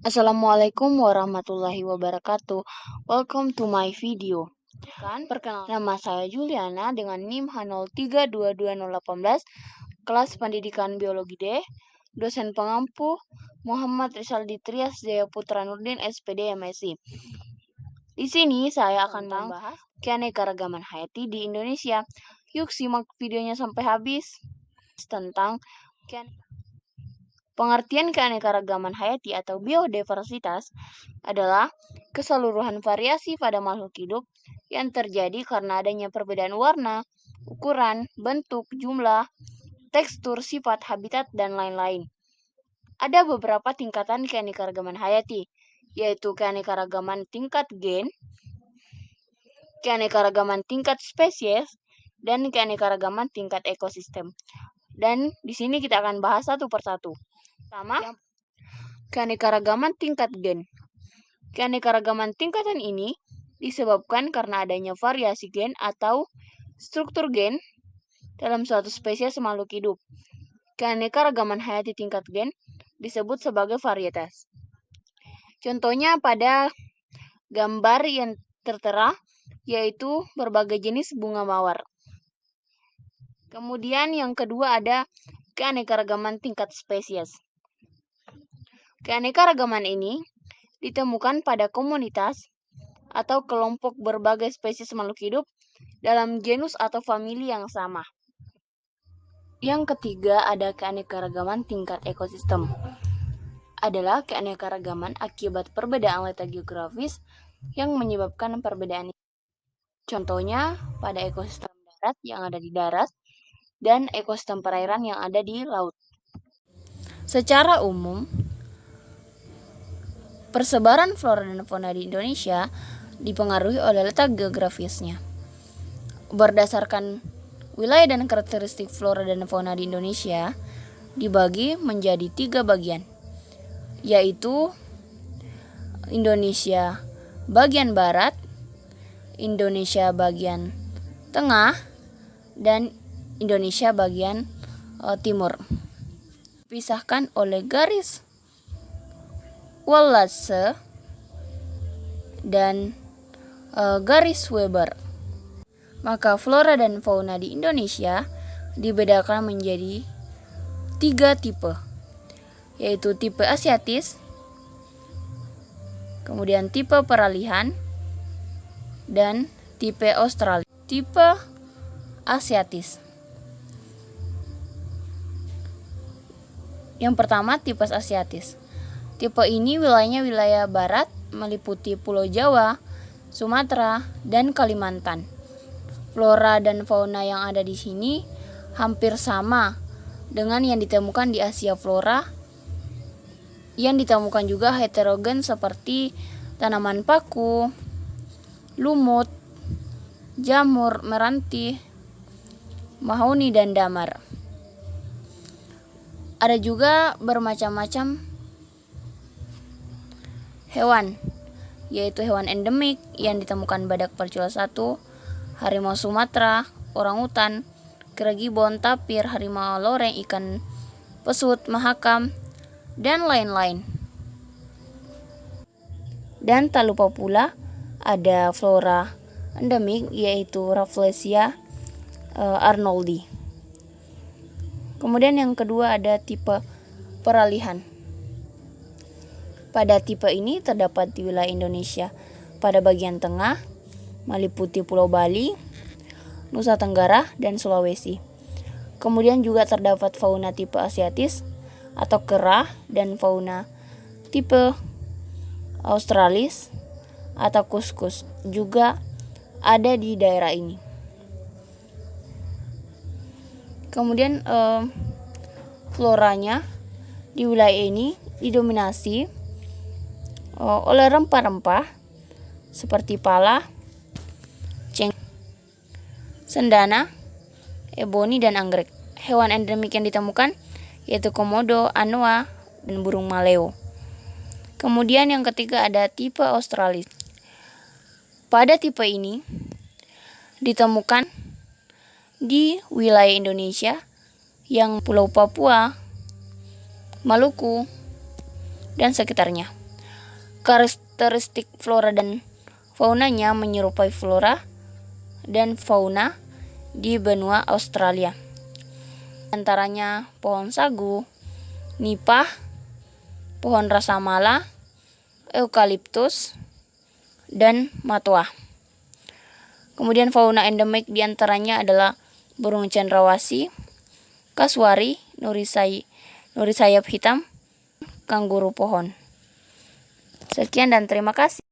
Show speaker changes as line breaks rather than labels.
Assalamualaikum warahmatullahi wabarakatuh. Welcome to my video. Perkenalkan, nama saya Juliana dengan NIM H03222018, kelas pendidikan biologi D, dosen pengampu Muhammad Rizaldi Trias Jaya Putra Nurdin SPD MSI. Di sini saya akan membahas keanekaragaman hayati di Indonesia. Yuk simak videonya sampai habis. Tentang pengertian keanekaragaman hayati atau biodiversitas adalah keseluruhan variasi pada makhluk hidup yang terjadi karena adanya perbedaan warna, ukuran, bentuk, jumlah, tekstur, sifat, habitat, dan lain-lain. Ada beberapa tingkatan keanekaragaman hayati, yaitu keanekaragaman tingkat gen, keanekaragaman tingkat spesies, dan keanekaragaman tingkat ekosistem. Dan di sini kita akan bahas satu persatu. Pertama, keanekaragaman tingkat gen. Keanekaragaman tingkatan ini disebabkan karena adanya variasi gen atau struktur gen dalam suatu spesies makhluk hidup. Keanekaragaman hayati tingkat gen disebut sebagai varietas. Contohnya pada gambar yang tertera, yaitu berbagai jenis bunga mawar. Kemudian yang kedua ada keanekaragaman tingkat spesies. Keanekaragaman ini ditemukan pada komunitas atau kelompok berbagai spesies makhluk hidup dalam genus atau famili yang sama. Yang ketiga ada keanekaragaman tingkat ekosistem. Adalah keanekaragaman akibat perbedaan letak geografis yang menyebabkan perbedaan. Contohnya pada ekosistem darat yang ada di darat dan ekosistem perairan yang ada di laut. Secara umum, persebaran flora dan fauna di Indonesia dipengaruhi oleh letak geografisnya. Berdasarkan wilayah dan karakteristik flora dan fauna di Indonesia dibagi menjadi 3 bagian, yaitu Indonesia bagian barat, Indonesia bagian tengah, dan Indonesia bagian timur. Dipisahkan oleh garis Wallace dan garis Weber. Maka flora dan fauna di Indonesia dibedakan menjadi 3 tipe, yaitu tipe asiatis, kemudian tipe peralihan, dan tipe australis. Tipe asiatis. Yang pertama, tipe asiatis. Tipe ini wilayahnya wilayah barat, meliputi Pulau Jawa, Sumatera, dan Kalimantan. Flora dan fauna yang ada di sini hampir sama dengan yang ditemukan di Asia Flora. Yang ditemukan juga heterogen seperti tanaman paku, lumut, jamur, meranti, mahoni, dan damar. Ada juga bermacam-macam hewan, yaitu hewan endemik yang ditemukan badak percula 1, harimau Sumatera, orangutan, kera gibbon, tapir, harimau loreng, ikan pesut, mahakam, dan lain-lain. Dan tak lupa pula ada flora endemik, yaitu Rafflesia arnoldi. Kemudian yang kedua ada tipe peralihan. Pada tipe ini terdapat di wilayah Indonesia pada bagian tengah, meliputi Pulau Bali, Nusa Tenggara, dan Sulawesi. Kemudian juga terdapat fauna tipe asiatis atau kera dan fauna tipe australis atau kuskus juga ada di daerah ini. Kemudian floranya di wilayah ini didominasi oleh rempah-rempah seperti pala, sendana, eboni, dan anggrek. Hewan endemik yang ditemukan yaitu komodo, anoa, dan burung maleo. Kemudian yang ketiga ada tipe australis. Pada tipe ini ditemukan di wilayah Indonesia yang Pulau Papua, Maluku, dan sekitarnya. Karakteristik flora dan faunanya menyerupai flora dan fauna di benua Australia. Antaranya pohon sagu, nipah, pohon rasamala, eukaliptus, dan matua. Kemudian fauna endemik diantaranya adalah burung cendrawasih, kasuari, nuri sayap hitam, kanguru pohon. Sekian dan terima kasih.